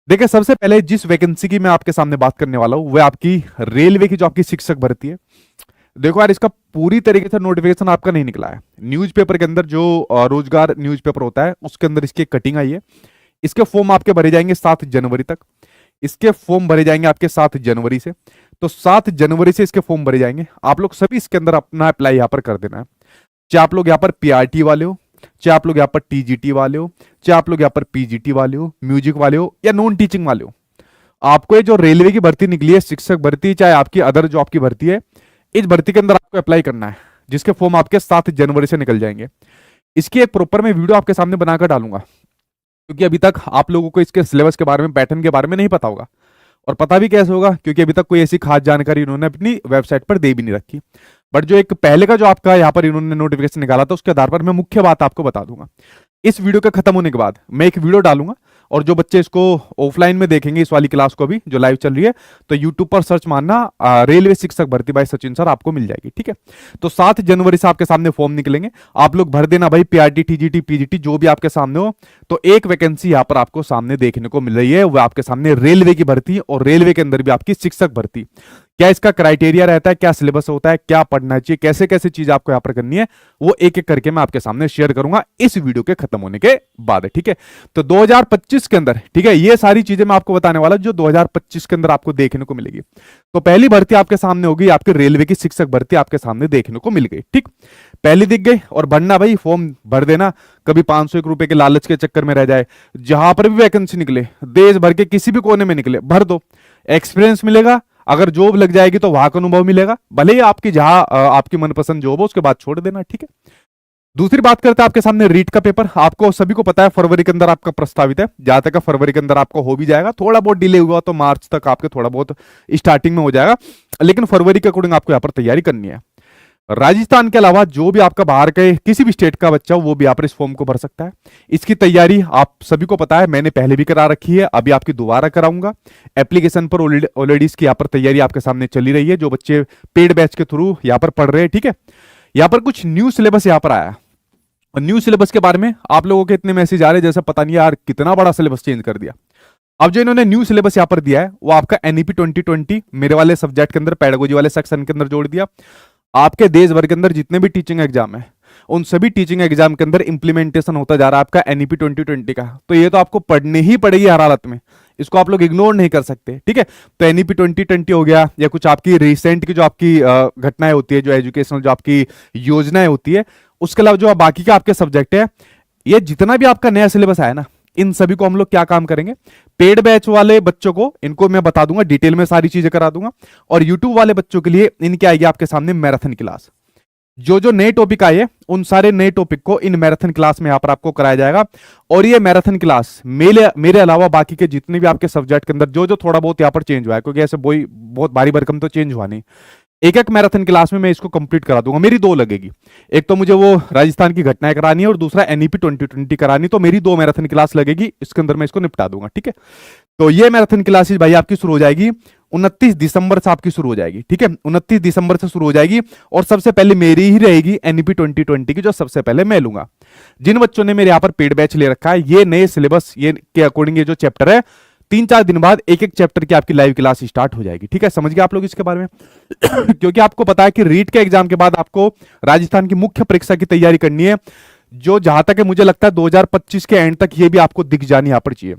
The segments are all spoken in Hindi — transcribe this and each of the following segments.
देखिए, सबसे पहले जिस वैकेंसी की मैं आपके सामने बात करने वाला हूं वह आपकी रेलवे की जो आपकी शिक्षक भर्ती है। देखो यार, इसका पूरी तरीके से नोटिफिकेशन आपका नहीं निकला है। न्यूज़पेपर के अंदर जो रोजगार न्यूज़पेपर होता है उसके अंदर इसकी कटिंग आई है। इसके फॉर्म आपके भरे जाएंगे 7 जनवरी तक। इसके फॉर्म भरे जाएंगे आपके 7 जनवरी से। तो 7 जनवरी से इसके फॉर्म भरे जाएंगे। आप लोग सभी इसके अंदर अपना अप्लाई यहाँ पर कर देना है। चाहे आप लोग यहाँ पर पीआरटी वाले हो, चाहे आप लोग यहाँ पर टीजीटी वाले हो, चाहे आप लोग यहाँ पर पीजीटी वाले हो, म्यूजिक वाले हो या नॉन टीचिंग वाले हो, आपको ये जो रेलवे की भर्ती निकली है शिक्षक भर्ती, चाहे आपकी अदर जो आपकी भर्ती है, इस भर्ती के अंदर आपको अप्लाई करना है, जिसके फॉर्म आपके 7 जनवरी से निकल जाएंगे। इसकी एक प्रॉपर मैं वीडियो आपके सामने बनाकर डालूंगा, क्योंकि अभी तक आप लोगों को इसके सिलेबस के बारे में, पैटर्न के बारे में नहीं पता होगा। और पता भी कैसे होगा, क्योंकि अभी तक कोई ऐसी खास जानकारी इन्होंने अपनी वेबसाइट पर दे भी नहीं रखी। बट जो एक पहले का जो आपका यहाँ पर इन्होंने नोटिफिकेशन निकाला था उसके आधार पर मैं मुख्य बात आपको बता दूंगा। इस वीडियो के खत्म होने के बाद मैं एक वीडियो डालूंगा, और जो बच्चे इसको ऑफलाइन में देखेंगे इस वाली क्लास को, अभी जो लाइव चल रही है, तो यूट्यूब पर सर्च मारना रेलवे शिक्षक भर्ती बाय सचिन सर, आपको मिल जाएगी। ठीक है, तो 7 जनवरी से आपके सामने फॉर्म निकलेंगे। आप लोग भर देना भाई, पीआरटी, टीजीटी, पीजीटी जो भी आपके सामने हो। तो एक वैकेंसी यहाँ पर आपको सामने देखने को मिल रही है, वो आपके सामने रेलवे की भर्ती, और रेलवे के अंदर भी आपकी शिक्षक भर्ती। क्या इसका क्राइटेरिया रहता है, क्या सिलेबस होता है, क्या पढ़ना चाहिए, कैसे कैसे चीज आपको यहाँ पर करनी है, वो एक एक करके मैं आपके सामने शेयर करूंगा इस वीडियो के खत्म होने के बाद। ठीक है, तो 2025 के अंदर, ठीक है, ये सारी चीजें मैं आपको बताने वाला जो 2025 के अंदर आपको देखने को मिलेगी। तो पहली भर्ती आपके सामने होगी, आपके रेलवे की शिक्षक भर्ती आपके सामने देखने को मिल गई। ठीक, पहली दिख गई, और भरना भाई, फॉर्म भर देना। कभी 501 रुपए के लालच के चक्कर में रह जाए, जहां पर भी वैकेंसी निकले, देश भर के किसी भी कोने में निकले, भर दो। एक्सपीरियंस मिलेगा, अगर जॉब लग जाएगी तो वहां का अनुभव मिलेगा, भले ही आपकी जहां आपकी मनपसंद जॉब हो उसके बाद छोड़ देना। ठीक है, दूसरी बात करते हैं आपके सामने रीट का पेपर। आपको सभी को पता है फरवरी के अंदर आपका प्रस्तावित है, जहां तक फरवरी के अंदर आपको हो भी जाएगा। थोड़ा बहुत डिले हुआ तो मार्च तक आपके थोड़ा बहुत स्टार्टिंग में हो जाएगा, लेकिन फरवरी के अकॉर्डिंग आपको यहाँ पर तैयारी करनी है। राजस्थान के अलावा जो भी आपका बाहर के किसी भी स्टेट का बच्चा हो, वो भी यहाँ पर इस फॉर्म को भर सकता है। इसकी तैयारी आप सभी को पता है, मैंने पहले भी करा रखी है, अभी आपकी दोबारा कराऊंगा। एप्लीकेशन पर ऑलरेडी इसकी यहाँ पर तैयारी आपके सामने चली रही है, जो बच्चे पेड बैच के थ्रू यहाँ पर पढ़ रहे हैं। ठीक है, यहाँ पर कुछ न्यू सिलेबस यहाँ पर आया है, और न्यू सिलेबस के बारे में आप लोगों के इतने मैसेज आ रहे हैं जैसे पता नहीं यार कितना बड़ा सिलेबस चेंज कर दिया। अब जो इन्होंने न्यू सिलेबस यहाँ पर दिया है वो आपका एनईपी 2020 मेरे वाले सब्जेक्ट के अंदर, पेडागोजी वाले सेक्शन के अंदर जोड़ दिया। आपके देश भर के अंदर जितने भी टीचिंग एग्जाम है, उन सभी टीचिंग एग्जाम के अंदर इंप्लीमेंटेशन होता जा रहा है आपका एनईपी 2020 का। तो ये तो आपको पढ़ने ही पड़ेगी हर हालत में, इसको आप लोग इग्नोर नहीं कर सकते। ठीक है, तो एनईपी 2020 हो गया, या कुछ आपकी रिसेंट की जो आपकी घटनाएं होती है, जो एजुकेशनल जो आपकी योजनाएं होती है, उसके अलावा जो बाकी का आपके सब्जेक्ट है, ये जितना भी आपका नया सिलेबस आया ना, इन सभी को हम लोग क्या काम करेंगे, पेड बैच वाले बच्चों को इनको मैं बता दूंगा, डिटेल में सारी चीजें करा दूंगा। और यूट्यूब वाले बच्चों के लिए इनकी आएगी आपके सामने मैराथन क्लास। जो जो नए टॉपिक आए उन सारे नए टॉपिक को इन मैराथन क्लास में यहां पर आपको कराया जाएगा। और ये मैराथन क्लास मेरे अलावा बाकी के जितने भी आपके सब्जेक्ट के अंदर जो जो थोड़ा बहुत यहां पर चेंज हुआ है, क्योंकि ऐसे बहुत भारी भरकम तो चेंज हुआ नहीं, एक एक मैराथन क्लास में मैं इसको कंप्लीट करा दूंगा। मेरी 2 लगेगी, एक तो मुझे वो राजस्थान की घटनाएं करानी है, और दूसरा एनईपी 2020 करानी। तो मेरी 2 मैराथन क्लास लगेगी, इसके अंदर मैं इसको निपटा दूंगा। ठीक है, तो ये मैराथन क्लासेस भाई आपकी शुरू हो जाएगी 29 दिसंबर से आपकी शुरू हो जाएगी। ठीक है, 29 दिसंबर से शुरू हो जाएगी, और सबसे पहले मेरी ही रहेगी एनईपी 2020 की, जो सबसे पहले मैं लूंगा। जिन बच्चों ने मेरे यहाँ पर पेड बैच ले रखा है, ये नए सिलेबस ये के अकॉर्डिंग ये जो चैप्टर है, 3-4 दिन बाद एक एक चैप्टर की आपकी लाइव क्लास स्टार्ट हो जाएगी। ठीक है, समझ गए आप लोग इसके बारे में? क्योंकि आपको पता है कि रीट के एग्जाम के बाद आपको राजस्थान की मुख्य परीक्षा की तैयारी करनी है, जो जहां तक है मुझे लगता है 2025 के एंड तक ये भी आपको दिख जानी यहां पर चाहिए।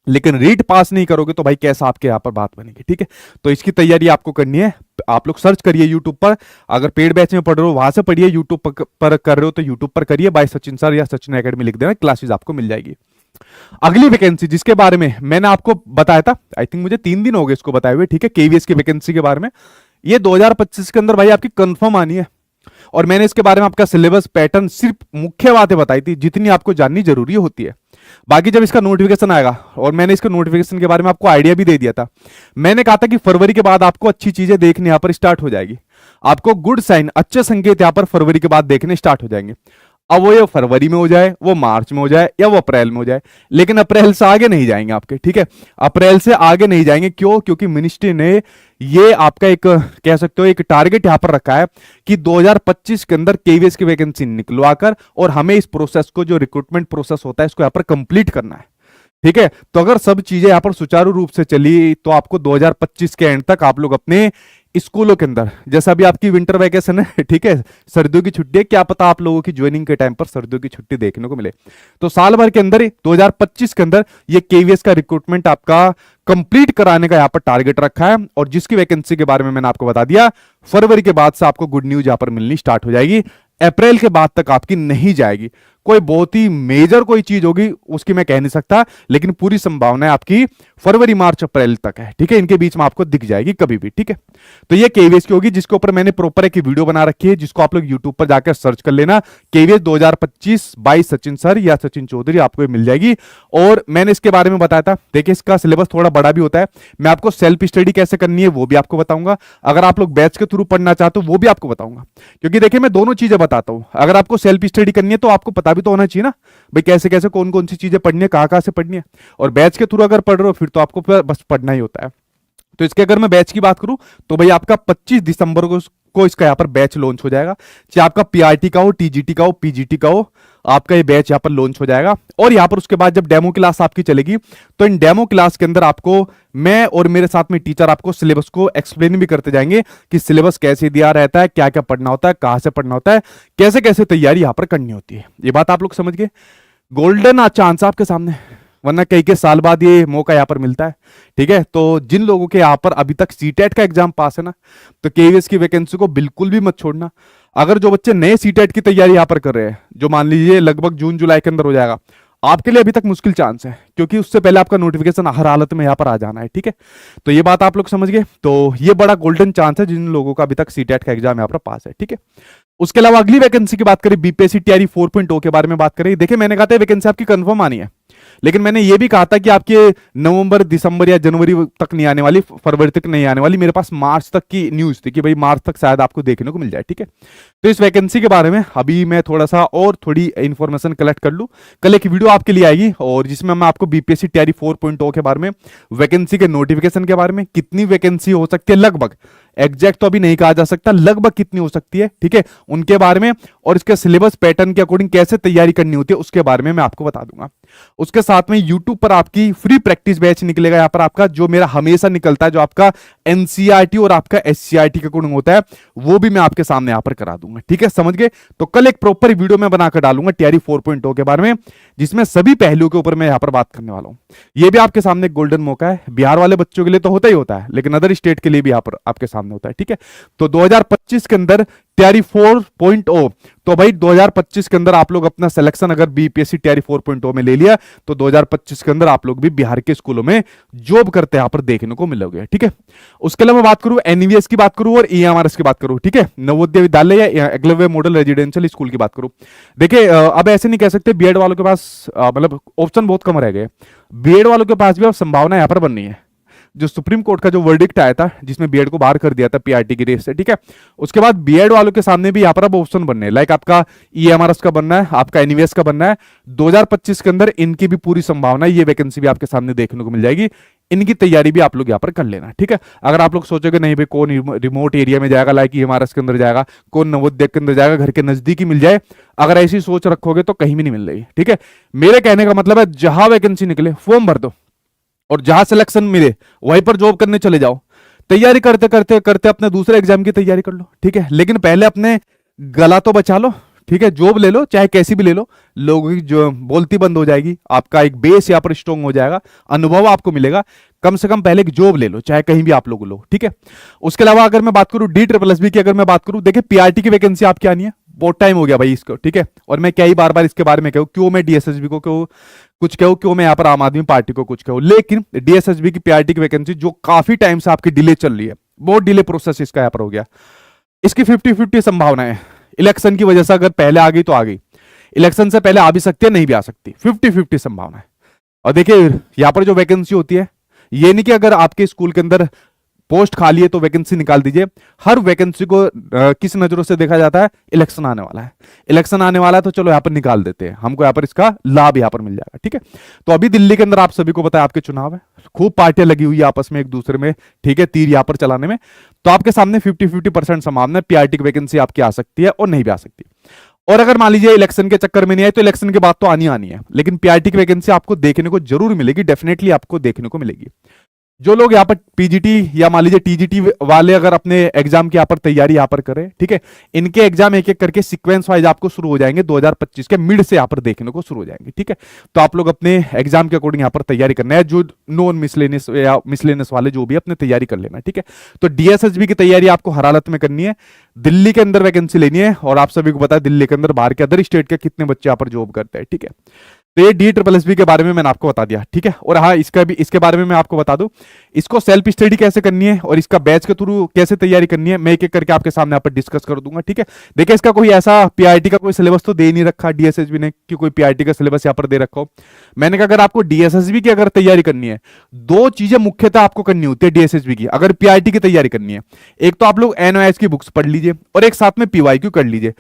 लेकिन रीट पास नहीं करोगे तो भाई कैसा आपके यहां पर बात बनेगी। ठीक है, तो इसकी तैयारी आपको करनी है। आप लोग सर्च करिए यूट्यूब पर, अगर पेड बैच में पढ़ रहे हो वहां से पढ़िए, यूट्यूब पर कर रहे हो तो यूट्यूब पर करिए, बाय सचिन सर या सचिन एकेडमी लिख देना, क्लासेस आपको मिल जाएगी। अगली वैकेंसी जिसके बारे में मैंने आपको बताया था, आई थिंक मुझे 3 दिन हो गए इसको बताए हुए। ठीक है, केवीएस की वैकेंसी के बारे में, ये 2025 के अंदर भाई आपकी कंफर्म आनी है। और मैंने इसके बारे में आपका सिलेबस, पैटर्न, सिर्फ मुख्य बातें बताई थी जितनी आपको जाननी जरूरी होती है। बाकी जब इसका नोटिफिकेशन आएगा, और मैंने इसके नोटिफिकेशन के बारे में आपको आइडिया भी दे दिया था, मैंने कहा था कि फरवरी के बाद आपको अच्छी चीजें देखने यहां पर स्टार्ट हो जाएगी। आपको गुड साइन, अच्छे संकेत यहां पर फरवरी के बाद देखने स्टार्ट हो जाएंगे। अब वो ये फरवरी में हो जाए, वो मार्च में हो जाए, या वो अप्रैल में हो जाए, लेकिन अप्रैल से आगे नहीं जाएंगे आपके। ठीक है, अप्रैल से आगे नहीं जाएंगे। क्यों? क्योंकि मिनिस्ट्री ने ये आपका एक कह सकते हो एक टारगेट यहां पर रखा है कि 2025 के अंदर केवीएस की वैकेंसी निकलवा कर, और हमें इस प्रोसेस को, जो रिक्रूटमेंट प्रोसेस होता है, इसको यहां पर कंप्लीट करना है। ठीक है। तो अगर सब चीजें यहाँ पर सुचारू रूप से चली तो आपको 2025 के एंड तक आप लोग अपने स्कूलों के अंदर, जैसा अभी आपकी विंटर वैकेशन है, ठीक है, सर्दियों की छुट्टी है, क्या पता आप लोगों की ज्वाइनिंग के टाइम पर सर्दियों की छुट्टी देखने को मिले। तो साल भर के अंदर 2025 के अंदर ये केवीएस का रिक्रूटमेंट आपका कंप्लीट कराने का यहाँ पर टारगेट रखा है। और जिसकी वैकेंसी के बारे में मैंने आपको बता दिया, फरवरी के बाद से आपको गुड न्यूज यहाँ पर मिलनी स्टार्ट हो जाएगी, अप्रैल के बाद तक आपकी नहीं जाएगी। कोई बहुत ही मेजर कोई चीज होगी उसकी मैं कह नहीं सकता, लेकिन पूरी संभावना है आपकी फरवरी मार्च अप्रैल तक है, ठीक है, इनके बीच में आपको दिख जाएगी कभी भी, ठीक है। तो ये केवीएस की होगी, जिसके ऊपर मैंने प्रॉपर एक वीडियो बना रखी है, जिसको आप लोग यूट्यूब पर जाकर सर्च कर लेना, केवीएस 2025 बाई सचिन सर या सचिन चौधरी, आपको मिल जाएगी। और मैंने इसके बारे में बताया था, देखिए इसका सिलेबस थोड़ा बड़ा भी होता है, मैं आपको सेल्फ स्टडी कैसे करनी है वो भी आपको बताऊंगा, अगर आप लोग बैच के थ्रू पढ़ना चाहते हो वो भी आपको बताऊंगा, क्योंकि देखिए मैं दोनों चीजें बताता हूं। अगर आपको सेल्फ स्टडी करनी है तो आपको पता भी तो होना चाहिए ना भाई, कैसे कैसे कौन कौन सी चीजें पढ़नी है, कहां से पढ़नी है। और बैच के थ्रू अगर पढ़ रहे हो फिर तो आपको बस पढ़ना ही होता है। तो इसके अगर मैं बैच की बात करूं तो भाई आपका 25 दिसंबर को इसका यहाँ पर बैच लॉन्च हो जाएगा, चाहे आपका पीआरटी का हो, टीजीटी का हो, पीजीटी का हो, आपका ये बैच यहाँ पर लॉन्च हो जाएगा। और यहाँ पर उसके बाद जब डेमो क्लास आपकी चलेगी तो इन डेमो क्लास के अंदर आपको मैं और मेरे साथ में टीचर आपको सिलेबस को एक्सप्लेन भी करते जाएंगे कि सिलेबस कैसे दिया रहता है, क्या क्या पढ़ना होता है, कहां से पढ़ना होता है, कैसे कैसे तैयारी यहाँ पर करनी होती है। ये बात आप लोग समझ गए, गोल्डन चांस आपके सामने, वरना कई के साल बाद ये मौका यहाँ पर मिलता है, ठीक है। तो जिन लोगों के यहाँ पर अभी तक सीटेट का एग्जाम पास है ना, तो केवीएस की वैकेंसी को बिल्कुल भी मत छोड़ना। अगर जो बच्चे नए सीटेट की तैयारी यहाँ पर कर रहे हैं, जो मान लीजिए लगभग जून जुलाई के अंदर हो जाएगा, आपके लिए अभी तक मुश्किल चांस है, क्योंकि उससे पहले आपका नोटिफिकेशन हर हालत में यहाँ पर आ जाना है, ठीक है। तो ये बात आप लोग समझ गए। तो ये बड़ा गोल्डन चांस है जिन लोगों का अभी तक सीटेट का एग्जाम यहाँ पर पास है, ठीक है। उसके अलावा अगली वैकेंसी की बात करें, बीपीएससी टीआरई 4.0 के बारे में बात करें। देखिए मैंने कहा था वैकेंसी आपकी कंफर्म आनी है, लेकिन मैंने ये भी कहा था कि आपके नवंबर दिसंबर या जनवरी तक नहीं आने वाली, फरवरी तक नहीं आने वाली, मेरे पास मार्च तक की न्यूज थी कि भाई मार्च तक शायद आपको देखने को मिल जाए, ठीक है। तो इस वैकेंसी के बारे में अभी मैं थोड़ा सा और थोड़ी इंफॉर्मेशन कलेक्ट कर लूं, कल एक वीडियो आपके लिए आएगी और जिसमें मैं आपको बीपीएससी टीआरई 4.0 के बारे में, वैकेंसी के नोटिफिकेशन के बारे में, कितनी वैकेंसी हो सकती है लगभग, एग्जैक्ट तो अभी नहीं कहा जा सकता, लगभग कितनी हो सकती है, ठीक है, उनके बारे में, और इसके सिलेबस पैटर्न के अकॉर्डिंग कैसे तैयारी करनी होती है उसके बारे में मैं आपको बता दूंगा। उसके साथ में यूट्यूब पर आपकी फ्री प्रैक्टिस बैच निकलेगा यहाँ पर आपका, जो मेरा हमेशा निकलता है, जो आपका एनसीईआरटी और आपका एससीईआरटी के अकॉर्डिंग होता है, वो भी मैं आपके सामने यहाँ पर करा दूंगा, ठीक है, समझ गए। तो कल एक प्रॉपर वीडियो में बनाकर डालूंगा टीआरई 4.0 के बारे में, जिसमें सभी पहलुओं के ऊपर मैं यहाँ पर बात करने वाला हूँ। ये भी आपके सामने एक गोल्डन मौका है, बिहार वाले बच्चों के लिए तो होता ही होता है, लेकिन अदर स्टेट के लिए भी यहाँ पर आपके सामने होता है, ठीक है। तो 2025 के अंदर टीआरई 4.0, तो भाई 2025 के अंदर आप लोग अपना सिलेक्शन अगर बीपीएससी टीआरई 4.0 में ले लिया तो 2025 के अंदर आप लोग भी बिहार के स्कूलों में जॉब करते यहाँ पर देखने को मिलोगे, ठीक है। उसके अलावा बात करूं एनवीएस की बात करूं और ईएमआरएस की बात करूं, ठीक है, नवोदय विद्यालय या एकलव्य मॉडल रेजिडेंशियल स्कूल की बात करूं। देखिए अब ऐसे नहीं कह सकते बीएड वालों के पास मतलब ऑप्शन बहुत कम रह गए, बीएड वालों के पास भी अब संभावना यहाँ पर बन रही है। जो सुप्रीम कोर्ट का जो वर्डिक्ट आया था जिसमें बीएड को बाहर कर दिया था पीआरटी की रेस से, ठीक है, उसके बाद बीएड वालों के सामने भी यहाँ पर अब ऑप्शन बनने हैं, लाइक आपका ईएमआरएस का बनना है, आपका एनवीएस का बनना है। 2025 के अंदर इनकी भी पूरी संभावना है, ये वैकेंसी भी आपके सामने देखने को मिल जाएगी, इनकी तैयारी भी आप लोग यहाँ पर कर लेना, ठीक है। अगर आप लोग सोचोगे नहीं भाई कौन रिमोट एरिया में जाएगा, लाइक ईएमआरएस के अंदर जाएगा, कौन नवोदय के अंदर जाएगा, घर के नजदीक ही मिल जाए, अगर ऐसी सोच रखोगे तो कहीं भी नहीं मिल रही, ठीक है। मेरे कहने का मतलब है जहां वैकेंसी निकले फॉर्म भर दो और जहां सिलेक्शन मिले वहीं पर जॉब करने चले जाओ, तैयारी करते करते करते अपने दूसरे एग्जाम की तैयारी कर लो, ठीक है, लेकिन पहले अपने गला तो बचा लो, ठीक है, जॉब ले लो चाहे कैसी भी ले लो, लोगों की जो बोलती बंद हो जाएगी, आपका एक बेस यहाँ पर स्ट्रॉन्ग हो जाएगा, अनुभव आपको मिलेगा, कम से कम पहले एक जॉब ले लो चाहे कहीं भी आप लोग लो, ठीक है। उसके अलावा अगर मैं बात करूं DSSB की, अगर मैं बात करूं, देखिए पीआरटी की वैकेंसी आपकी आनी है, बहुत टाइम हो गया भाई इसको, ठीक है, और मैं क्या ही बार बार इसके बारे में कहूं, क्यों मैं डीएसएसबी को क्यों कुछ कहूं, क्यों मैं यहाँ पर आम आदमी पार्टी को कुछ कहूं, लेकिन डीएसएसबी की पीआरटी की वैकेंसी जो काफी टाइम से आपकी डिले चल रही है, बहुत डिले प्रोसेस इसका यहाँ पर हो गया, इसकी 50-50 संभावना है। इलेक्शन की वजह से अगर पहले आ गई तो आ गई, इलेक्शन से पहले आ भी सकती है, नहीं भी आ सकती, 50-50 संभावना है। और देखिए यहां पर जो वैकेंसी होती है, ये नहीं कि अगर आपके स्कूल के अंदर पोस्ट खाली है तो वैकेंसी निकाल दीजिए, हर वैकेंसी को किस नजरों से देखा जाता है, इलेक्शन आने वाला है, इलेक्शन आने वाला है तो चलो यहाँ पर निकाल देते हैं, हमको यहाँ पर इसका लाभ यहाँ पर मिल जाएगा, ठीक है। तो अभी दिल्ली के अंदर आप सभी को पता है आपके चुनाव है, खूब पार्टियां लगी हुई है आपस में एक दूसरे में, ठीक है, तीर यहाँ पर चलाने में, तो आपके सामने 50-50% संभावना है पीआरटी की वैकेंसी आपकी आ सकती है और नहीं भी आ सकती। और अगर मान लीजिए इलेक्शन के चक्कर में नहीं आए तो इलेक्शन के बाद तो आनी आनी है, लेकिन पीआरटी की वैकेंसी आपको देखने को जरूर मिलेगी, डेफिनेटली आपको देखने को मिलेगी। जो लोग यहाँ पर पीजीटी या मान लीजिए टीजीटी वाले अगर अपने एग्जाम की यहाँ पर तैयारी यहाँ पर करें, ठीक है, इनके एग्जाम एक एक करके सीक्वेंस वाइज आपको शुरू हो जाएंगे 2025 के मिड से यहाँ पर देखने को शुरू हो जाएंगे, ठीक है। तो आप लोग अपने एग्जाम के अकॉर्डिंग यहाँ पर तैयारी करना है, जो नॉन मिसलेनियस या मिसलेनियस वाले जो भी अपने तैयारी कर लेना, ठीक है। तो डीएसएसबी की तैयारी आपको हर हालत में करनी है, दिल्ली के अंदर वैकेंसी लेनी है, और आप सभी को पता है दिल्ली के अंदर बाहर के अदर स्टेट के कितने बच्चे यहाँ पर जॉब करते हैं, ठीक है। तो ये DSSB के बारे में मैंने आपको बता दिया, ठीक है। और हाँ, इसका भी इसके बारे में मैं आपको बता दूं, इसको सेल्फ स्टडी कैसे करनी है और इसका बैच के थ्रू कैसे तैयारी करनी है, मैं एक एक करके आपके सामने यहाँ पर डिस्कस कर दूंगा, ठीक है। देखिए, इसका कोई ऐसा पीआरटी का कोई सिलेबस तो दे नहीं रखा डीएसएसबी ने कि कोई पीआरटी का सिलेबस यहाँ पर दे रखा हो। मैंने कहा अगर आपको डीएसएसबी की अगर तैयारी करनी है, दो चीजें मुख्यतः आपको करनी होती है डीएसएसबी की अगर पीआरटी की तैयारी करनी है। एक तो आप लोग एनओएस की बुक्स पढ़ लीजिए और एक साथ में पीवाईक्यू कर लीजिए।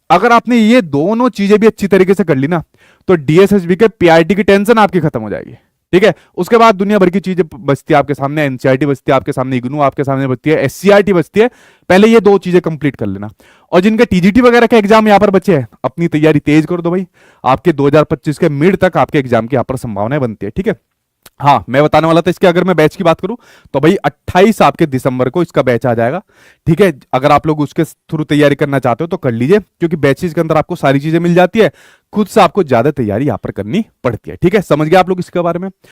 अगर आपने ये दोनों चीजें भी अच्छी तरीके से कर ली ना, तो डीएसएसबी के पीआरटी की टेंशन आपकी खत्म हो जाएगी, ठीक है। उसके बाद दुनिया भर की चीजें बचती है आपके सामने, एनसीईआरटी बचती है आपके सामने, इग्नू आपके सामने बचती है, एससीईआरटी बचती है। पहले ये दो चीजें कंप्लीट कर लेना। और जिनके टीजीटी वगैरह के एग्जाम यहाँ पर बचे हैं, अपनी तैयारी तेज कर दो भाई, आपके 2025 के मिड तक आपके एग्जाम की यहाँ पर संभावनाएं बनती है, ठीक है। हाँ, मैं बताने वाला था इसके, अगर मैं बैच की बात करूं तो भाई 28 आपके दिसंबर को इसका बैच आ जाएगा, ठीक है। अगर आप लोग उसके थ्रू तैयारी करना चाहते हो तो कर लीजिए, क्योंकि बैचेस के अंदर आपको सारी चीजें मिल जाती है, खुद से आपको ज्यादा तैयारी यहाँ पर करनी पड़ती है, ठीक है। समझ गए आप लोग इसके बारे में।